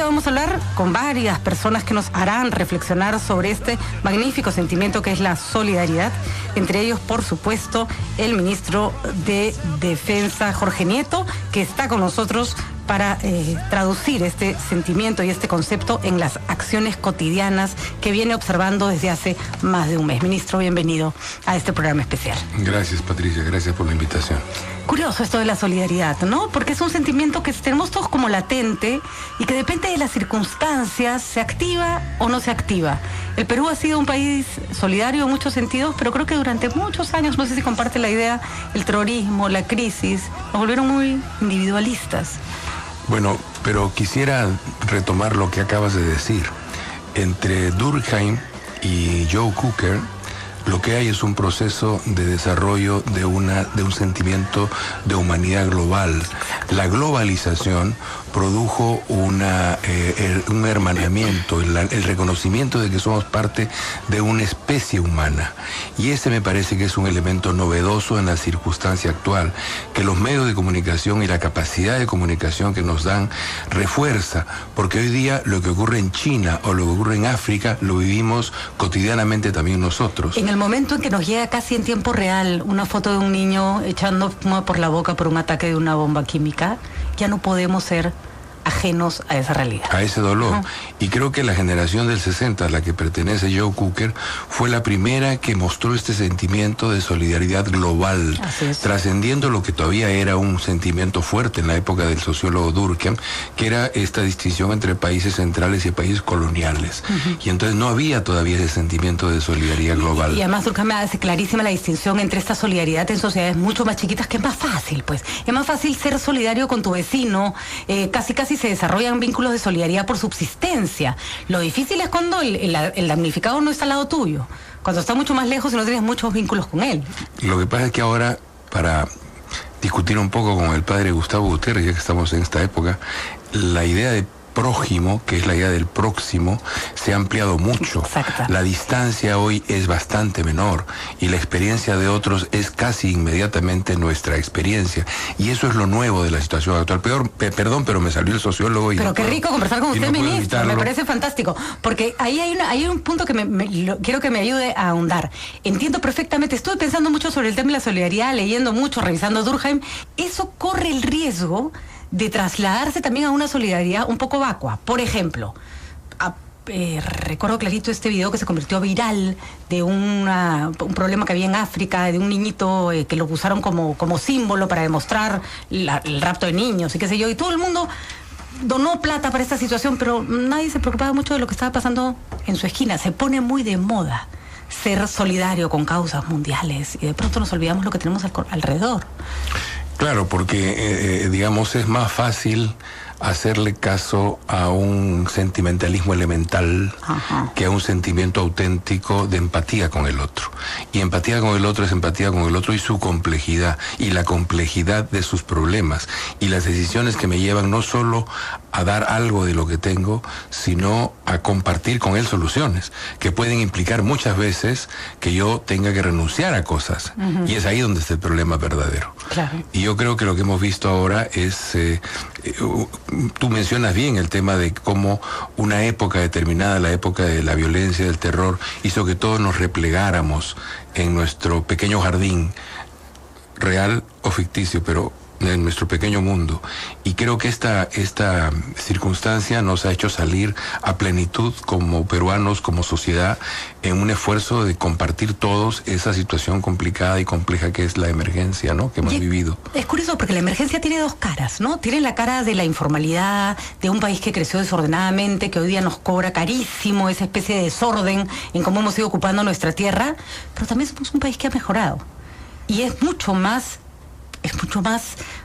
día vamos a hablar con varias personas que nos harán reflexionar sobre este magnífico sentimiento que es la solidaridad. Entre ellos, por supuesto, el ministro de Defensa, Jorge Nieto, que está con nosotros para traducir este sentimiento y este concepto en las acciones cotidianas que viene observando desde hace más de un mes. Ministro, bienvenido a este programa especial. Gracias, Patricia, gracias por la invitación. Curioso esto de la solidaridad, ¿no? Porque es un sentimiento que tenemos todos como latente y que depende de las circunstancias, se activa o no se activa. El Perú ha sido un país solidario en muchos sentidos, pero creo que durante muchos años, no sé si comparte la idea, el terrorismo, la crisis, nos volvieron muy individualistas. Bueno, pero quisiera retomar lo que acabas de decir. Entre Durkheim y Joe Cocker, lo que hay es un proceso de desarrollo de un sentimiento de humanidad global. La globalización produjo un hermanamiento, el reconocimiento de que somos parte de una especie humana. Y ese me parece que es un elemento novedoso en la circunstancia actual, que los medios de comunicación y la capacidad de comunicación que nos dan refuerza, porque hoy día lo que ocurre en China o lo que ocurre en África lo vivimos cotidianamente también nosotros. En el momento en que nos llega casi en tiempo real una foto de un niño echando fuma por la boca por un ataque de una bomba química, ya no podemos ser ajenos a esa realidad. A ese dolor. Y creo que la generación del 60, a la que pertenece Joe Cocker, fue la primera que mostró este sentimiento de solidaridad global, trascendiendo lo que todavía era un sentimiento fuerte en la época del sociólogo Durkheim, que era esta distinción entre países centrales y países coloniales. Y entonces no había todavía ese sentimiento de solidaridad global. Y además Durkheim hace clarísima la distinción entre esta solidaridad en sociedades mucho más chiquitas, que es más fácil, pues. Es más fácil ser solidario con tu vecino, casi se desarrollan vínculos de solidaridad por subsistencia. Lo difícil es cuando el damnificado no está al lado tuyo, cuando está mucho más lejos y no tienes muchos vínculos con él. Lo que pasa es que ahora, para discutir un poco con el padre Gustavo Gutiérrez, ya que estamos en esta época, la idea de prójimo, que es la idea del próximo, se ha ampliado mucho. Exacto. La distancia hoy es bastante menor y la experiencia de otros es casi inmediatamente nuestra experiencia. Y eso es lo nuevo de la situación actual. Perdón, pero me salió el sociólogo y... Pero qué rico conversar con usted, ministro. Me parece fantástico. Porque ahí hay un punto que quiero que me ayude a ahondar. Entiendo perfectamente, estuve pensando mucho sobre el tema de la solidaridad, leyendo mucho, revisando Durkheim. Eso corre el riesgo de trasladarse también a una solidaridad un poco vacua. Por ejemplo, recuerdo clarito este video que se convirtió viral de un problema que había en África, de un niñito que lo usaron como símbolo para demostrar el rapto de niños y qué sé yo, y todo el mundo donó plata para esta situación, pero nadie se preocupaba mucho de lo que estaba pasando en su esquina. Se pone muy de moda ser solidario con causas mundiales y de pronto nos olvidamos lo que tenemos alrededor. Claro, porque, digamos, es más fácil hacerle caso a un sentimentalismo elemental que a un sentimiento auténtico de empatía con el otro. Y empatía con el otro es empatía con el otro y su complejidad, y la complejidad de sus problemas, y las decisiones que me llevan no solo a dar algo de lo que tengo, sino a compartir con él soluciones, que pueden implicar muchas veces que yo tenga que renunciar a cosas. Y es ahí donde está el problema verdadero. Claro. Y yo creo que lo que hemos visto ahora es... tú mencionas bien el tema de cómo una época determinada, la época de la violencia, del terror, hizo que todos nos replegáramos en nuestro pequeño jardín, real o ficticio, pero en nuestro pequeño mundo. Y creo que esta circunstancia nos ha hecho salir a plenitud como peruanos, como sociedad, en un esfuerzo de compartir todos esa situación complicada y compleja que es la emergencia, ¿no?, que hemos vivido. Es curioso porque la emergencia tiene dos caras, ¿no? Tiene la cara de la informalidad, de un país que creció desordenadamente, que hoy día nos cobra carísimo esa especie de desorden en cómo hemos ido ocupando nuestra tierra, pero también somos un país que ha mejorado. Y es mucho más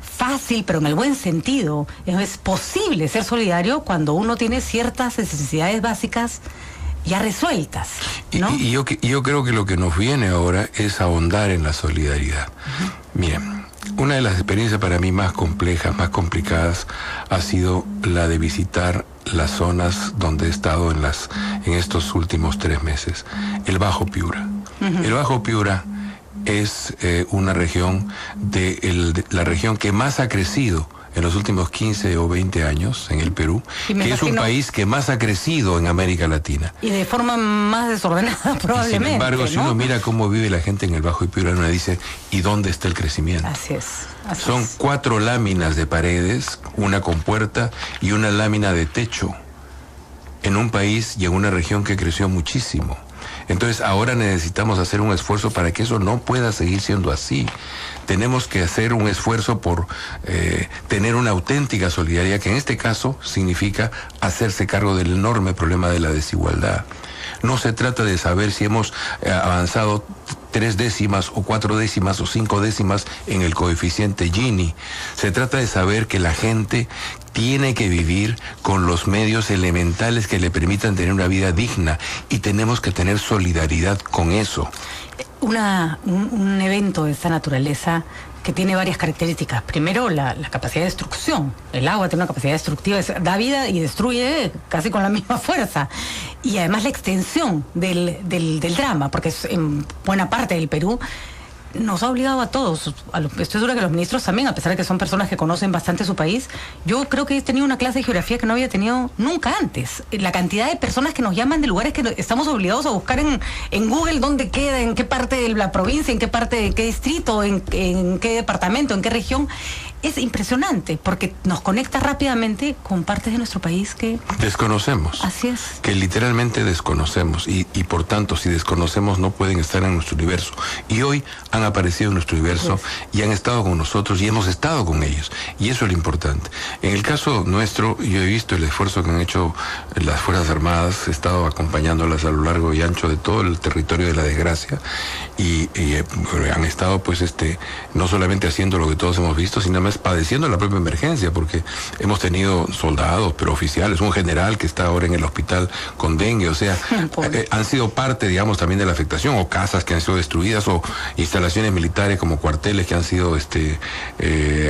fácil, pero en el buen sentido. Es posible ser solidario cuando uno tiene ciertas necesidades básicas ya resueltas, ¿no? Y yo creo que lo que nos viene ahora es ahondar en la solidaridad. Miren, una de las experiencias para mí más complejas, más complicadas, ha sido la de visitar las zonas donde he estado en estos últimos 3 meses. El Bajo Piura. El Bajo Piura es una región la región que más ha crecido en los últimos 15 o 20 años en el Perú, que es un país que más ha crecido en América Latina. Y de forma más desordenada probablemente. Sin embargo, ¿no? si uno mira cómo vive la gente en el Bajo Piura, uno dice, ¿y dónde está el crecimiento? Así es. Son 4 láminas de paredes, una compuerta y una lámina de techo, en un país y en una región que creció muchísimo. Entonces ahora necesitamos hacer un esfuerzo para que eso no pueda seguir siendo así. Tenemos que hacer un esfuerzo por tener una auténtica solidaridad, que en este caso significa hacerse cargo del enorme problema de la desigualdad. No se trata de saber si hemos avanzado 3 décimas o 4 décimas o 5 décimas en el coeficiente Gini. Se trata de saber que la gente tiene que vivir con los medios elementales que le permitan tener una vida digna, y tenemos que tener solidaridad con eso. Un evento de esta naturaleza que tiene varias características. Primero, la capacidad de destrucción. El agua tiene una capacidad destructiva, da vida y destruye casi con la misma fuerza. Y además la extensión del drama, porque es en buena parte del Perú nos ha obligado a todos. Estoy segura que los ministros también, a pesar de que son personas que conocen bastante su país. Yo creo que he tenido una clase de geografía que no había tenido nunca antes. La cantidad de personas que nos llaman de lugares que estamos obligados a buscar en Google dónde queda, en qué parte de la provincia, en qué parte de qué distrito, en qué departamento, en qué región. Es impresionante porque nos conecta rápidamente con partes de nuestro país que desconocemos. Así es. Que literalmente desconocemos, y por tanto, si desconocemos, no pueden estar en nuestro universo. Y hoy han aparecido en nuestro universo y han estado con nosotros y hemos estado con ellos. Y eso es lo importante. En el caso nuestro, yo he visto el esfuerzo que han hecho las Fuerzas Armadas, he estado acompañándolas a lo largo y ancho de todo el territorio de la desgracia, y han estado pues no solamente haciendo lo que todos hemos visto, sino más padeciendo la propia emergencia, porque hemos tenido soldados, pero oficiales, un general que está ahora en el hospital con dengue, o sea, han sido parte, digamos, también de la afectación, o casas que han sido destruidas, o instalaciones militares como cuarteles que han sido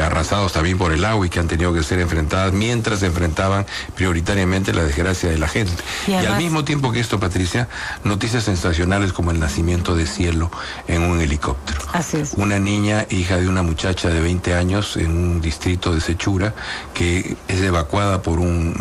arrasados también por el agua y que han tenido que ser enfrentadas mientras se enfrentaban prioritariamente la desgracia de la gente. Y al mismo tiempo que esto, Patricia, noticias sensacionales como el nacimiento de Cielo en un helicóptero. Así es. Una niña, hija de una muchacha de 20 años en un distrito de Sechura, que es evacuada por un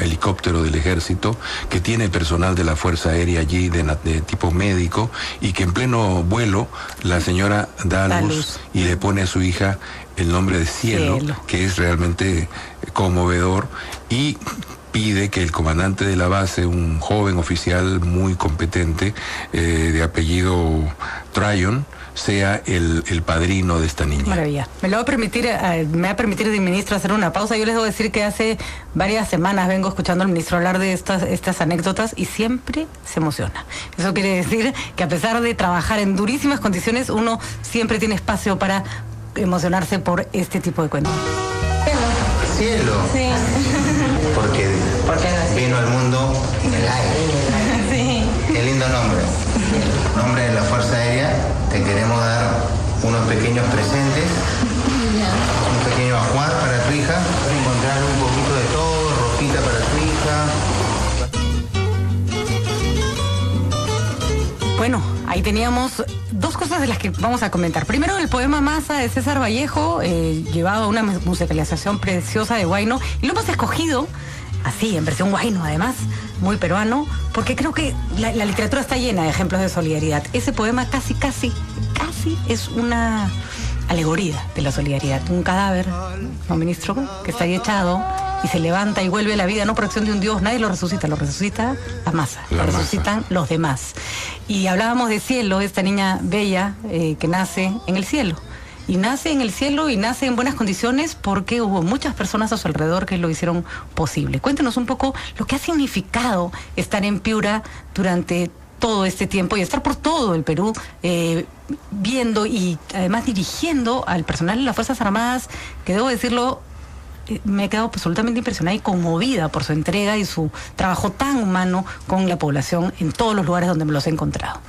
helicóptero del ejército, que tiene personal de la Fuerza Aérea allí de tipo médico, y que en pleno vuelo la señora da a luz y le pone a su hija el nombre de Cielo, que es realmente conmovedor, y pide que el comandante de la base, un joven oficial muy competente, de apellido Tryon, sea el padrino de esta niña. Maravilla. Me va a permitir, ministro, hacer una pausa. Yo les debo decir que hace varias semanas vengo escuchando al ministro hablar de estas anécdotas y siempre se emociona. Eso quiere decir que a pesar de trabajar en durísimas condiciones, uno siempre tiene espacio para emocionarse por este tipo de cuentos. Cielo. Sí. Porque vino al mundo en el aire. Sí. Qué lindo nombre. En nombre de la Fuerza Aérea te queremos dar unos pequeños presentes, un pequeño ajuar para tu hija, para encontrar un poquito de todo, ropita para tu hija. Bueno, ahí teníamos dos cosas de las que vamos a comentar. Primero, el poema Masa de César Vallejo, llevado a una musicalización preciosa de Huayno, y lo hemos escogido así, en versión Huayno, además, muy peruano, porque creo que la literatura está llena de ejemplos de solidaridad. Ese poema casi es una alegoría de la solidaridad. Un cadáver, ¿no, ministro?, que está ahí echado y se levanta y vuelve a la vida, no por acción de un dios, nadie lo resucita la masa, lo resucitan los demás. Y hablábamos de Cielo, esta niña bella que nace en el cielo. Y nace en el cielo y nace en buenas condiciones porque hubo muchas personas a su alrededor que lo hicieron posible. Cuéntenos un poco lo que ha significado estar en Piura durante todo este tiempo y estar por todo el Perú viendo y además dirigiendo al personal de las Fuerzas Armadas, que debo decirlo, me he quedado absolutamente impresionada y conmovida por su entrega y su trabajo tan humano con la población en todos los lugares donde me los he encontrado.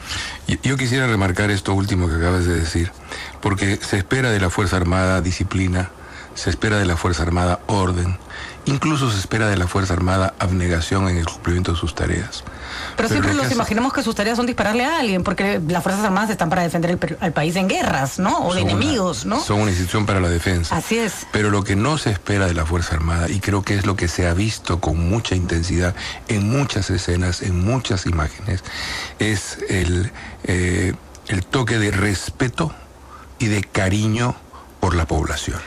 Yo quisiera remarcar esto último que acabas de decir, porque se espera de la Fuerza Armada disciplina, se espera de la Fuerza Armada orden, Incluso se espera de la Fuerza Armada abnegación en el cumplimiento de sus tareas. Pero siempre nos imaginamos que sus tareas son dispararle a alguien, porque las Fuerzas Armadas están para defender al país en guerras, ¿no? O de enemigos, ¿no? Son una institución para la defensa. Así es. Pero lo que no se espera de la Fuerza Armada, y creo que es lo que se ha visto con mucha intensidad en muchas escenas, en muchas imágenes, es el toque de respeto y de cariño por la población.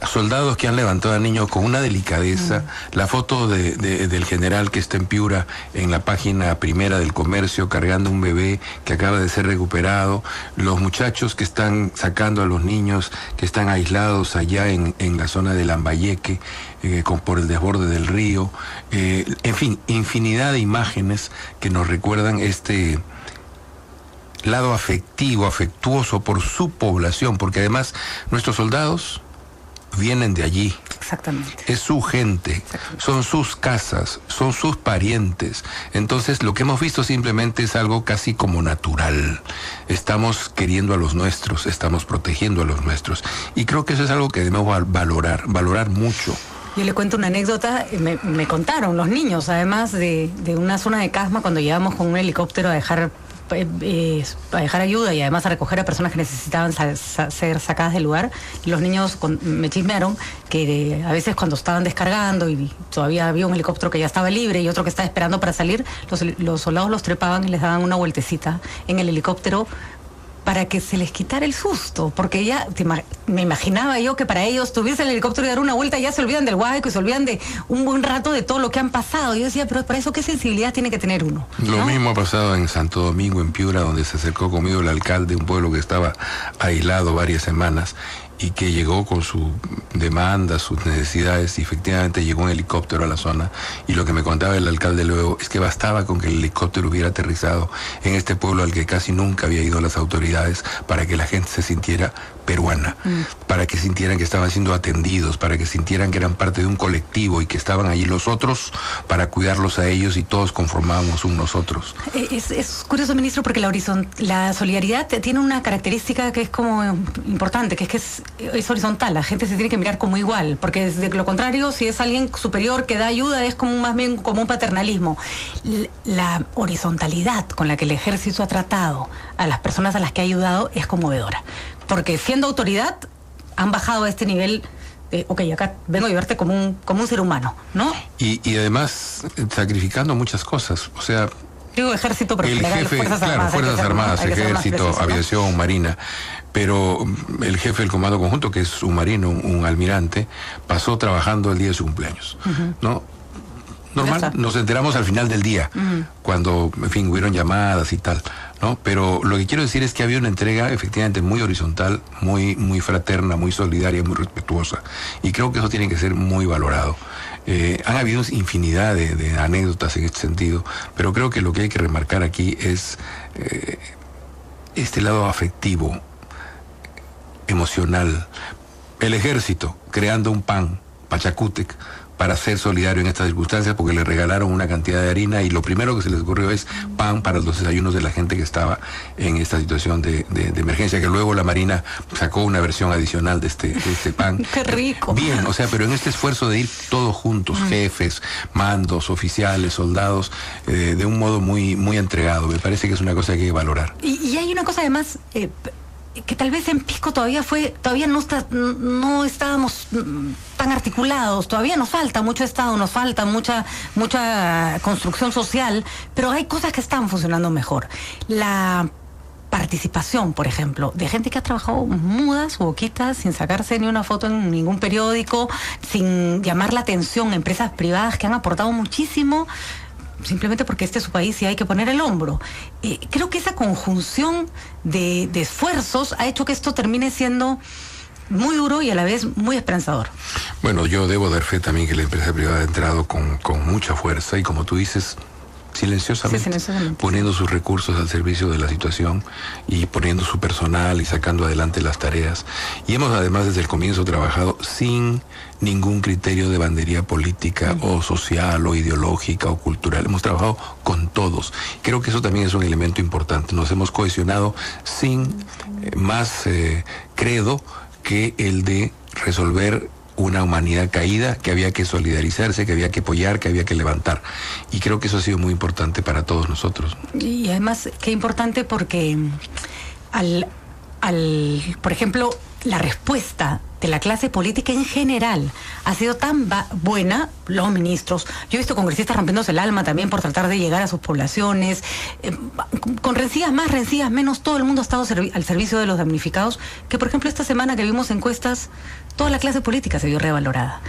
Soldados que han levantado a niños con una delicadeza. La foto del general que está en Piura en la página primera del Comercio cargando un bebé que acaba de ser recuperado. Los muchachos que están sacando a los niños que están aislados allá en la zona de Lambayeque por el desborde del río. En fin, infinidad de imágenes que nos recuerdan este lado afectivo, afectuoso por su población, porque además nuestros soldados vienen de allí. Exactamente. Es su gente, son sus casas, son sus parientes. Entonces lo que hemos visto simplemente es algo casi como natural. Estamos queriendo a los nuestros, estamos protegiendo a los nuestros. Y creo que eso es algo que debemos valorar mucho. Yo le cuento una anécdota, me contaron los niños, además de una zona de Casma, cuando llevamos con un helicóptero a dejar ayuda y además a recoger a personas que necesitaban ser sacadas del lugar. Y los niños me chismearon que a veces cuando estaban descargando y todavía había un helicóptero que ya estaba libre y otro que estaba esperando para salir, los soldados los trepaban y les daban una vueltecita en el helicóptero para que se les quitara el susto, porque ya me imaginaba yo que para ellos tuviese el helicóptero y dar una vuelta, ya se olvidan del huaico y se olvidan de un buen rato de todo lo que han pasado. Yo decía, pero para eso, ¿qué sensibilidad tiene que tener uno? ¿No? Lo mismo ha pasado en Santo Domingo, en Piura, donde se acercó conmigo el alcalde de un pueblo que estaba aislado varias semanas y que llegó con su demanda, sus necesidades, y efectivamente llegó un helicóptero a la zona. Y lo que me contaba el alcalde luego es que bastaba con que el helicóptero hubiera aterrizado en este pueblo al que casi nunca había ido las autoridades para que la gente se sintiera peruana, para que sintieran que estaban siendo atendidos, para que sintieran que eran parte de un colectivo y que estaban allí los otros para cuidarlos a ellos y todos conformábamos un nosotros. Es curioso, ministro, porque la solidaridad tiene una característica que es como importante, que es horizontal. La gente se tiene que mirar como igual, porque de lo contrario, si es alguien superior que da ayuda, es como más bien como un paternalismo. La horizontalidad con la que el ejército ha tratado a las personas a las que ha ayudado es conmovedora, porque siendo autoridad han bajado a este nivel de, ok, acá vengo a ayudarte como un ser humano, ¿no? Y además sacrificando muchas cosas, o sea, digo ejército, pero el jefe, Fuerzas Armadas, ejército, aviación, marina, pero el jefe del comando conjunto, que es un marino, un almirante, pasó trabajando el día de su cumpleaños, ¿no? Normal, nos enteramos al final del día, cuando, en fin, hubieron llamadas y tal, ¿no? Pero lo que quiero decir es que había una entrega efectivamente muy horizontal, muy fraterna, muy solidaria, muy respetuosa, y creo que eso tiene que ser muy valorado. Han habido infinidad de anécdotas en este sentido, pero creo que lo que hay que remarcar aquí es este lado afectivo, emocional. El ejército creando un PAN, Pachacútec, para ser solidario en estas circunstancias, porque le regalaron una cantidad de harina y lo primero que se les ocurrió es pan para los desayunos de la gente que estaba en esta situación de emergencia, que luego la Marina sacó una versión adicional de este pan. ¡Qué rico! Bien, o sea, pero en este esfuerzo de ir todos juntos, jefes, mandos, oficiales, soldados, de un modo muy entregado, me parece que es una cosa que hay que valorar. Y hay una cosa además, que tal vez en Pisco todavía no estábamos tan articulados, todavía nos falta mucho Estado, nos falta mucha construcción social, pero hay cosas que están funcionando mejor. La participación, por ejemplo, de gente que ha trabajado mudas o boquitas, sin sacarse ni una foto en ningún periódico, sin llamar la atención, empresas privadas que han aportado muchísimo, simplemente porque este es su país y hay que poner el hombro. Creo que esa conjunción de esfuerzos ha hecho que esto termine siendo muy duro y a la vez muy esperanzador. Bueno, yo debo dar fe también que la empresa privada ha entrado con mucha fuerza y, como tú dices, silenciosamente, poniendo sus recursos al servicio de la situación y poniendo su personal y sacando adelante las tareas. Y hemos además desde el comienzo trabajado sin ningún criterio de bandería política o social o ideológica o cultural. Hemos trabajado con todos. Creo que eso también es un elemento importante. Nos hemos cohesionado sin más credo que el de resolver una humanidad caída, que había que solidarizarse, que había que apoyar, que había que levantar. Y creo que eso ha sido muy importante para todos nosotros. Y además, qué importante porque por ejemplo, la respuesta de la clase política en general ha sido tan buena, los ministros, yo he visto congresistas rompiéndose el alma también por tratar de llegar a sus poblaciones, con rencillas más, rencillas menos, todo el mundo ha estado al servicio de los damnificados, que por ejemplo esta semana que vimos encuestas, toda la clase política se vio revalorada.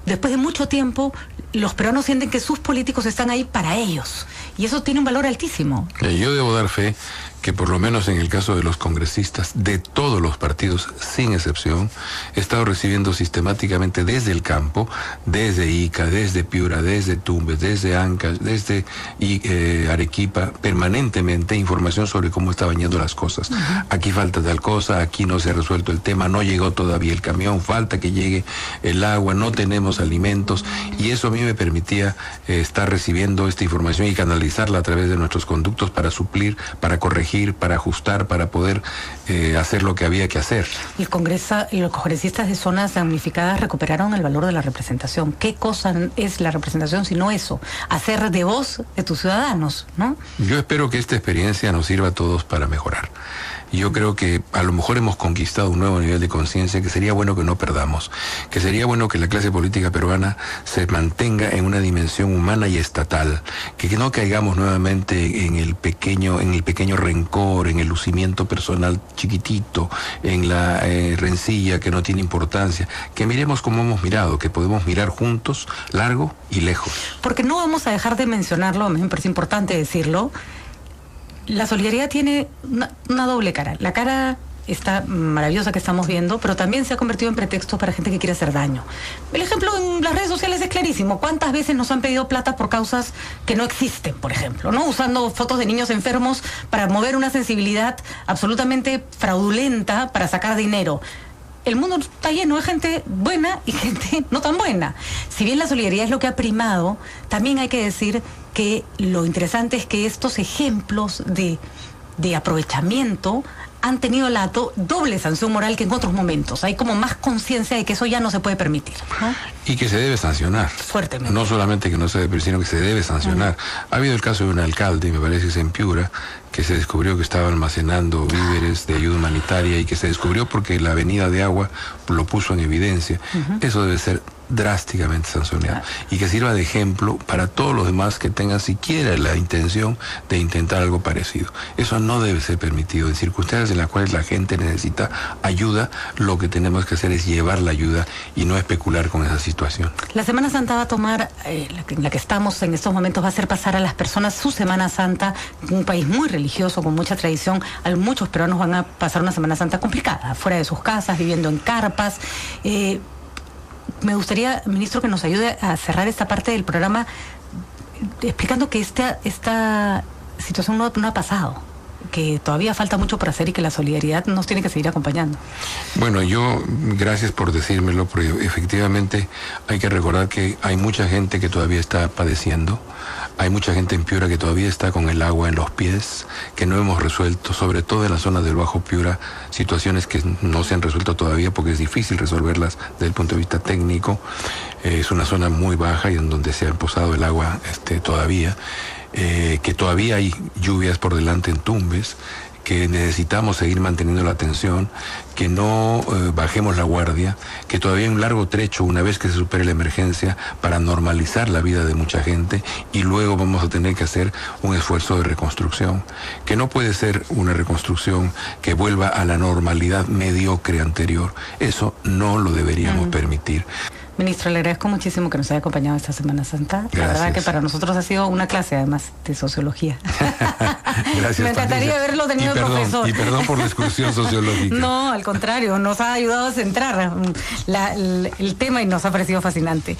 Después de mucho tiempo, los peruanos sienten que sus políticos están ahí para ellos, y eso tiene un valor altísimo. Yo debo dar fe que por lo menos en el caso de los congresistas de todos los partidos, sin excepción, he estado recibiendo sistemáticamente desde el campo, desde Ica, desde Piura, desde Tumbes, desde Ancash, desde Arequipa, permanentemente información sobre cómo estaban yendo las cosas. Aquí falta tal cosa, aquí no se ha resuelto el tema, no llegó todavía el camión, falta que llegue el agua, no tenemos alimentos, y eso a mí me permitía estar recibiendo esta información y canalizarla a través de nuestros conductos para suplir, para corregir, para ajustar, para poder hacer lo que había que hacer. Los congresistas de zonas damnificadas recuperaron el valor de la representación. ¿Qué cosa es la representación sino eso? Hacer de voz de tus ciudadanos, ¿no? Yo espero que esta experiencia nos sirva a todos para mejorar. Yo creo que a lo mejor hemos conquistado un nuevo nivel de conciencia que sería bueno que no perdamos, que sería bueno que la clase política peruana se mantenga en una dimensión humana y estatal, que no caigamos nuevamente en el pequeño rencor, en el lucimiento personal chiquitito, en la rencilla que no tiene importancia, que miremos como hemos mirado, que podemos mirar juntos, largo y lejos. Porque no vamos a dejar de mencionarlo, a mí me parece importante decirlo. La solidaridad tiene una doble cara. La cara está maravillosa que estamos viendo, pero también se ha convertido en pretexto para gente que quiere hacer daño. El ejemplo en las redes sociales es clarísimo. ¿Cuántas veces nos han pedido plata por causas que no existen, por ejemplo, ¿no? Usando fotos de niños enfermos para mover una sensibilidad absolutamente fraudulenta para sacar dinero. El mundo está lleno de gente buena y gente no tan buena. Si bien la solidaridad es lo que ha primado, también hay que decir que lo interesante es que estos ejemplos de aprovechamiento han tenido la doble sanción moral que en otros momentos. Hay como más conciencia de que eso ya no se puede permitir, ¿no? Y que se debe sancionar. Fuertemente. No solamente que no se debe, sino que se debe sancionar. Ha habido el caso de un alcalde, me parece que es en Piura, que se descubrió que estaba almacenando víveres de ayuda humanitaria y que se descubrió porque la avenida de agua lo puso en evidencia. Eso debe ser drásticamente sancionado y que sirva de ejemplo para todos los demás que tengan siquiera la intención de intentar algo parecido. Eso no debe ser permitido. En circunstancias en las cuales la gente necesita ayuda, lo que tenemos que hacer es llevar la ayuda y no especular con esa situación. La Semana Santa va a tomar, la que estamos en estos momentos, va a hacer pasar a las personas su Semana Santa, un país muy religioso, con mucha tradición. Muchos peruanos van a pasar una Semana Santa complicada, fuera de sus casas, viviendo en carpas. Me gustaría, ministro, que nos ayude a cerrar esta parte del programa explicando que esta situación no ha pasado, que todavía falta mucho por hacer y que la solidaridad nos tiene que seguir acompañando. Bueno, gracias por decírmelo, porque efectivamente hay que recordar que hay mucha gente que todavía está padeciendo. Hay mucha gente en Piura que todavía está con el agua en los pies, que no hemos resuelto, sobre todo en la zona del Bajo Piura, situaciones que no se han resuelto todavía porque es difícil resolverlas desde el punto de vista técnico. Es una zona muy baja y en donde se ha posado el agua todavía, que todavía hay lluvias por delante en Tumbes, que necesitamos seguir manteniendo la atención, que no bajemos la guardia, que todavía hay un largo trecho una vez que se supere la emergencia para normalizar la vida de mucha gente y luego vamos a tener que hacer un esfuerzo de reconstrucción, que no puede ser una reconstrucción que vuelva a la normalidad mediocre anterior. Eso no lo deberíamos permitir. Ministro, le agradezco muchísimo que nos haya acompañado esta Semana Santa. Gracias. La verdad que para nosotros ha sido una clase, además, de sociología. Gracias. Me encantaría haberlo tenido profesor. Y perdón por la excursión sociológica. No, al contrario, nos ha ayudado a centrar el tema y nos ha parecido fascinante.